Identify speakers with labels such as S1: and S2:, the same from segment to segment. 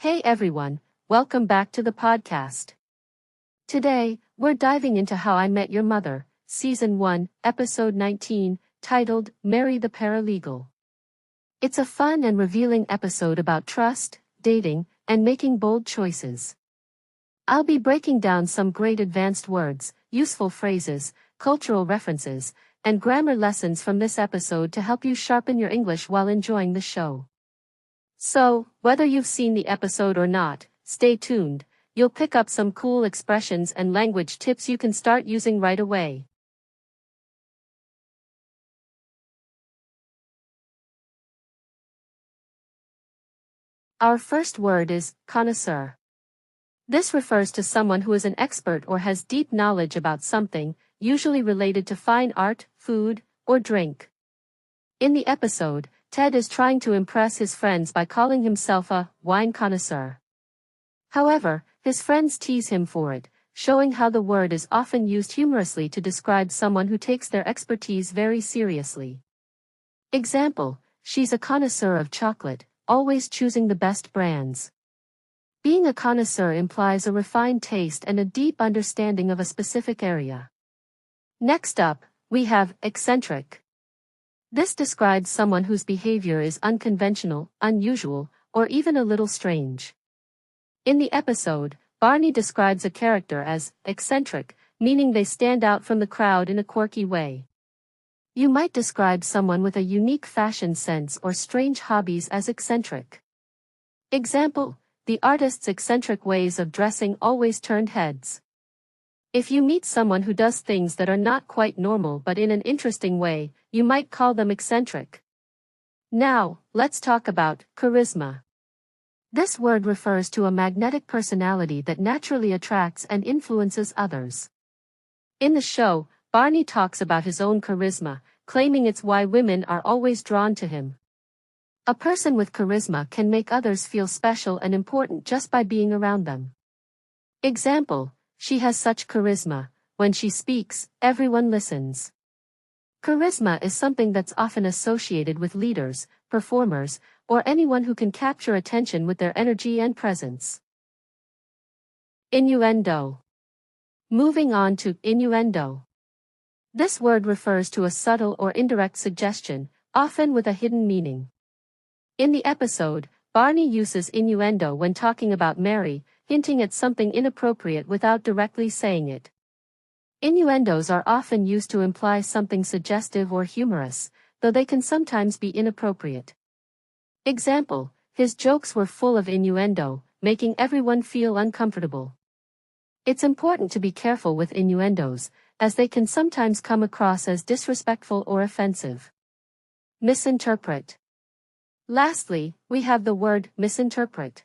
S1: Hey everyone, welcome back to the podcast. Today, we're diving into How I Met Your Mother, Season 1, Episode 19, titled Marry the Paralegal. It's a fun and revealing episode about trust, dating, and making bold choices. I'll be breaking down some great advanced words, useful phrases, cultural references, and grammar lessons from this episode to help you sharpen your English while enjoying the show. So, whether you've seen the episode or not, stay tuned. You'll pick up some cool expressions and language tips you can start using right away. Our first word is connoisseur. This refers to someone who is an expert or has deep knowledge about something, usually related to fine art, food, or drink. In the episode, Ted is trying to impress his friends by calling himself a wine connoisseur. However, his friends tease him for it, showing how the word is often used humorously to describe someone who takes their expertise very seriously. Example, she's a connoisseur of chocolate, always choosing the best brands. Being a connoisseur implies a refined taste and a deep understanding of a specific area. Next up, we have eccentric. This describes someone whose behavior is unconventional, unusual, or even a little strange. In the episode, Barney describes a character as eccentric, meaning they stand out from the crowd in a quirky way. You might describe someone with a unique fashion sense or strange hobbies as eccentric. Example, the artist's eccentric ways of dressing always turned heads. If you meet someone who does things that are not quite normal but in an interesting way, you might call them eccentric. Now, let's talk about charisma. This word refers to a magnetic personality that naturally attracts and influences others. In the show, Barney talks about his own charisma, claiming it's why women are always drawn to him. A person with charisma can make others feel special and important just by being around them. Example, she has such charisma, when she speaks, everyone listens. Charisma is something that's often associated with leaders, performers, or anyone who can capture attention with their energy and presence. Innuendo. Moving on to innuendo. This word refers to a subtle or indirect suggestion, often with a hidden meaning. In the episode, Barney uses innuendo when talking about Mary, hinting at something inappropriate without directly saying it. Innuendos are often used to imply something suggestive or humorous, though they can sometimes be inappropriate. Example, his jokes were full of innuendo, making everyone feel uncomfortable. It's important to be careful with innuendos, as they can sometimes come across as disrespectful or offensive. Misinterpret. Lastly, we have the word misinterpret.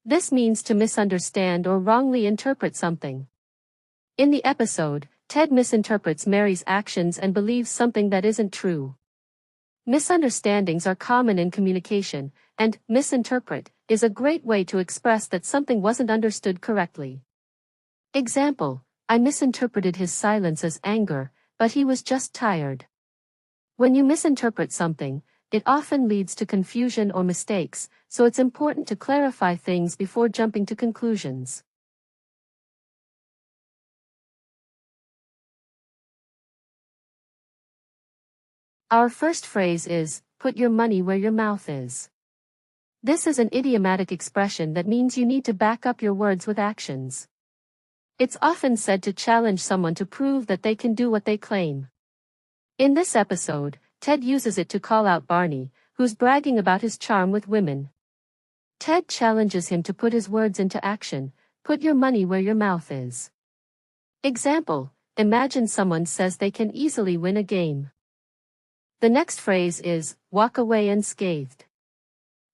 S1: This means to misunderstand or wrongly interpret something. In the episode, Ted misinterprets Mary's actions and believes something that isn't true. Misunderstandings are common in communication, and misinterpret is a great way to express that something wasn't understood correctly. Example, I misinterpreted his silence as anger, but he was just tired. When you misinterpret something, it often leads to confusion or mistakes, so it's important to clarify things before jumping to conclusions. Our first phrase is, put your money where your mouth is. This is an idiomatic expression that means you need to back up your words with actions. It's often said to challenge someone to prove that they can do what they claim. In this episode, Ted uses it to call out Barney, who's bragging about his charm with women. Ted challenges him to put his words into action, put your money where your mouth is. Example, imagine someone says they can easily win a game. The next phrase is, walk away unscathed.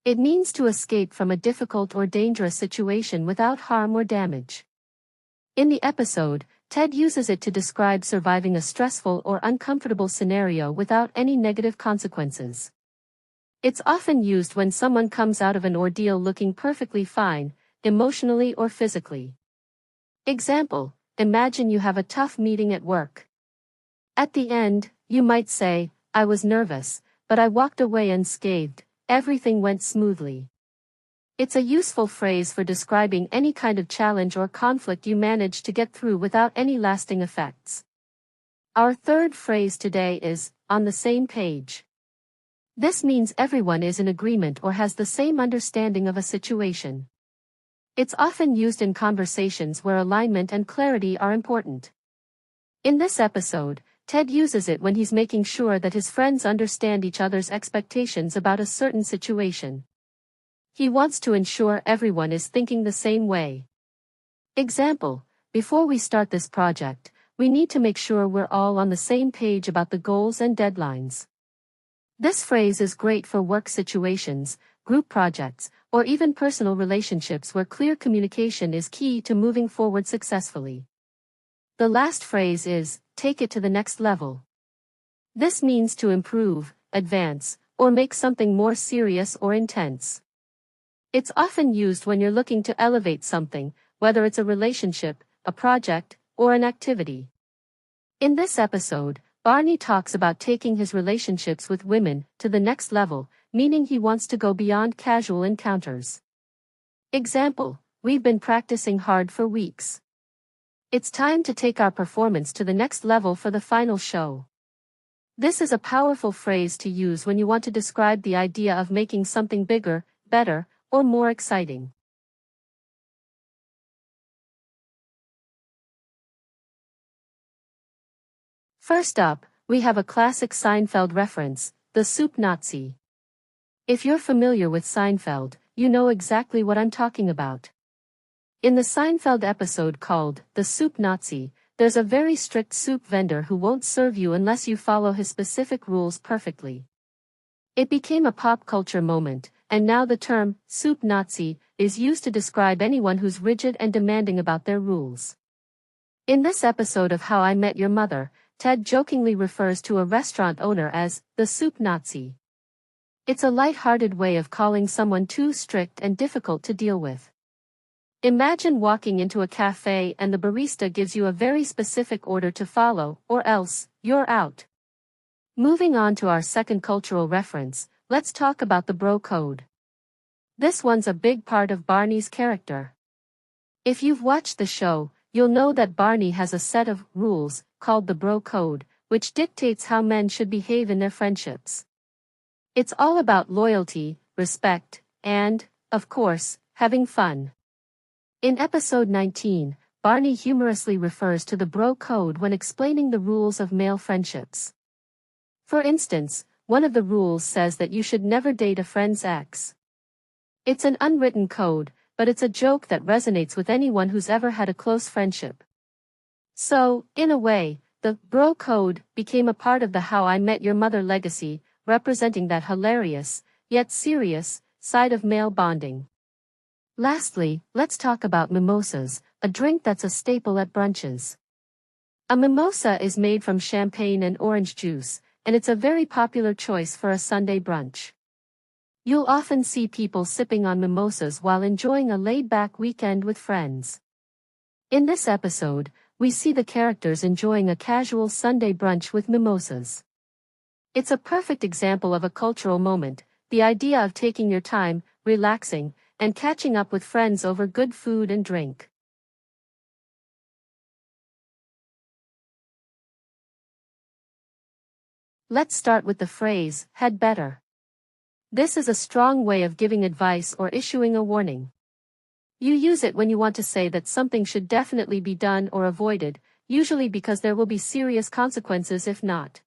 S1: It means to escape from a difficult or dangerous situation without harm or damage. In the episode, Ted uses it to describe surviving a stressful or uncomfortable scenario without any negative consequences. It's often used when someone comes out of an ordeal looking perfectly fine, emotionally or physically. Example, imagine you have a tough meeting at work. At the end, you might say, I was nervous, but I walked away unscathed, everything went smoothly. It's a useful phrase for describing any kind of challenge or conflict you manage to get through without any lasting effects. Our third phrase today is, on the same page. This means everyone is in agreement or has the same understanding of a situation. It's often used in conversations where alignment and clarity are important. In this episode, Ted uses it when he's making sure that his friends understand each other's expectations about a certain situation. He wants to ensure everyone is thinking the same way. Example: before we start this project, we need to make sure we're all on the same page about the goals and deadlines. This phrase is great for work situations, group projects, or even personal relationships where clear communication is key to moving forward successfully. The last phrase is, take it to the next level. This means to improve, advance, or make something more serious or intense. It's often used when you're looking to elevate something, whether it's a relationship, a project, or an activity. In this episode, Barney talks about taking his relationships with women to the next level, meaning he wants to go beyond casual encounters. Example: we've been practicing hard for weeks. It's time to take our performance to the next level for the final show. This is a powerful phrase to use when you want to describe the idea of making something bigger, better, or more exciting. First up, we have a classic Seinfeld reference, the soup Nazi. If you're familiar with Seinfeld, you know exactly what I'm talking about. In the Seinfeld episode called The Soup Nazi, there's a very strict soup vendor who won't serve you unless you follow his specific rules perfectly. It became a pop culture moment, and now the term, soup Nazi, is used to describe anyone who's rigid and demanding about their rules. In this episode of How I Met Your Mother, Ted jokingly refers to a restaurant owner as the soup Nazi. It's a light-hearted way of calling someone too strict and difficult to deal with. Imagine walking into a cafe and the barista gives you a very specific order to follow, or else, you're out. Moving on to our second cultural reference, let's talk about the bro code. This one's a big part of Barney's character. If you've watched the show, you'll know that Barney has a set of rules, called the bro code, which dictates how men should behave in their friendships. It's all about loyalty, respect, and, of course, having fun. In episode 19, Barney humorously refers to the bro code when explaining the rules of male friendships. For instance, one of the rules says that you should never date a friend's ex. It's an unwritten code, but it's a joke that resonates with anyone who's ever had a close friendship. So, in a way, the bro code became a part of the How I Met Your Mother legacy, representing that hilarious, yet serious, side of male bonding. Lastly, let's talk about mimosas, a drink that's a staple at brunches. A mimosa is made from champagne and orange juice, and it's a very popular choice for a Sunday brunch. You'll often see people sipping on mimosas while enjoying a laid-back weekend with friends. In this episode, we see the characters enjoying a casual Sunday brunch with mimosas. It's a perfect example of a cultural moment, the idea of taking your time, relaxing, and catching up with friends over good food and drink. Let's start with the phrase, had better. This is a strong way of giving advice or issuing a warning. You use it when you want to say that something should definitely be done or avoided, usually because there will be serious consequences if not.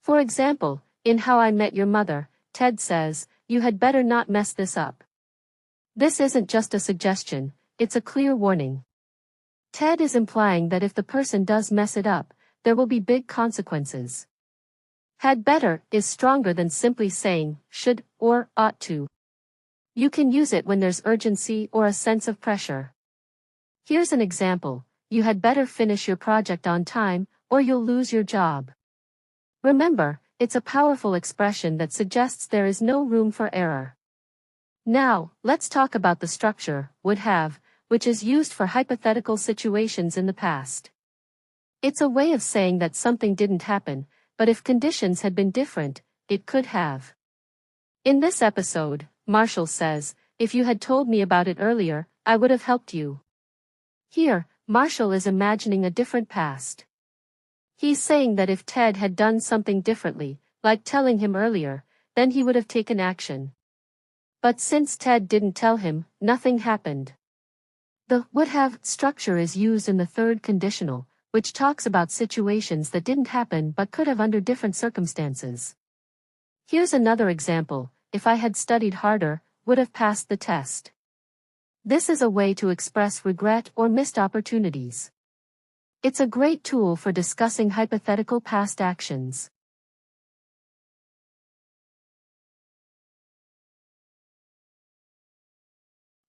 S1: For example, in How I Met Your Mother, Ted says, "You had better not mess this up." This isn't just a suggestion, it's a clear warning. Ted is implying that if the person does mess it up, there will be big consequences. Had better is stronger than simply saying should or ought to. You can use it when there's urgency or a sense of pressure. Here's an example: you had better finish your project on time, or you'll lose your job. Remember, it's a powerful expression that suggests there is no room for error. Now, let's talk about the structure, would have, which is used for hypothetical situations in the past. It's a way of saying that something didn't happen, but if conditions had been different, it could have. In this episode, Marshall says, if you had told me about it earlier, I would have helped you. Here, Marshall is imagining a different past. He's saying that if Ted had done something differently, like telling him earlier, then he would have taken action. But since Ted didn't tell him, nothing happened. The would have structure is used in the third conditional, which talks about situations that didn't happen but could have under different circumstances. Here's another example: if I had studied harder, would have passed the test. This is a way to express regret or missed opportunities. It's a great tool for discussing hypothetical past actions.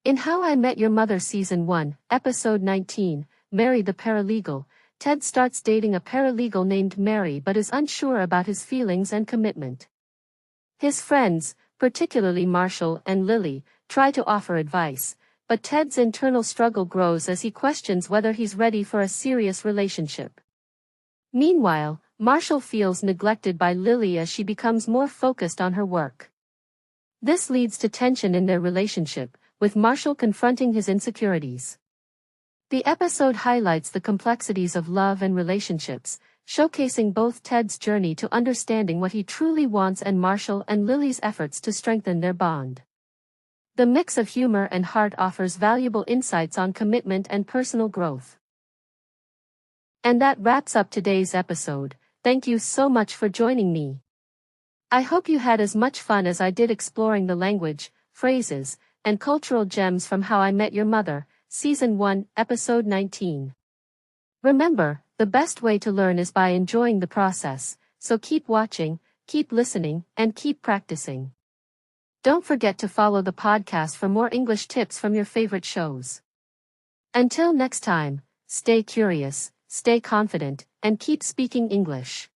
S1: In How I Met Your Mother Season 1, Episode 19, Mary the Paralegal, Ted starts dating a paralegal named Mary but is unsure about his feelings and commitment. His friends, particularly Marshall and Lily, try to offer advice, but Ted's internal struggle grows as he questions whether he's ready for a serious relationship. Meanwhile, Marshall feels neglected by Lily as she becomes more focused on her work. This leads to tension in their relationship, with Marshall confronting his insecurities. The episode highlights the complexities of love and relationships, showcasing both Ted's journey to understanding what he truly wants and Marshall and Lily's efforts to strengthen their bond. The mix of humor and heart offers valuable insights on commitment and personal growth. And that wraps up today's episode. Thank you so much for joining me. I hope you had as much fun as I did exploring the language, phrases, and cultural gems from How I Met Your Mother, Season 1, Episode 19. Remember, the best way to learn is by enjoying the process, so keep watching, keep listening, and keep practicing. Don't forget to follow the podcast for more English tips from your favorite shows. Until next time, stay curious, stay confident, and keep speaking English.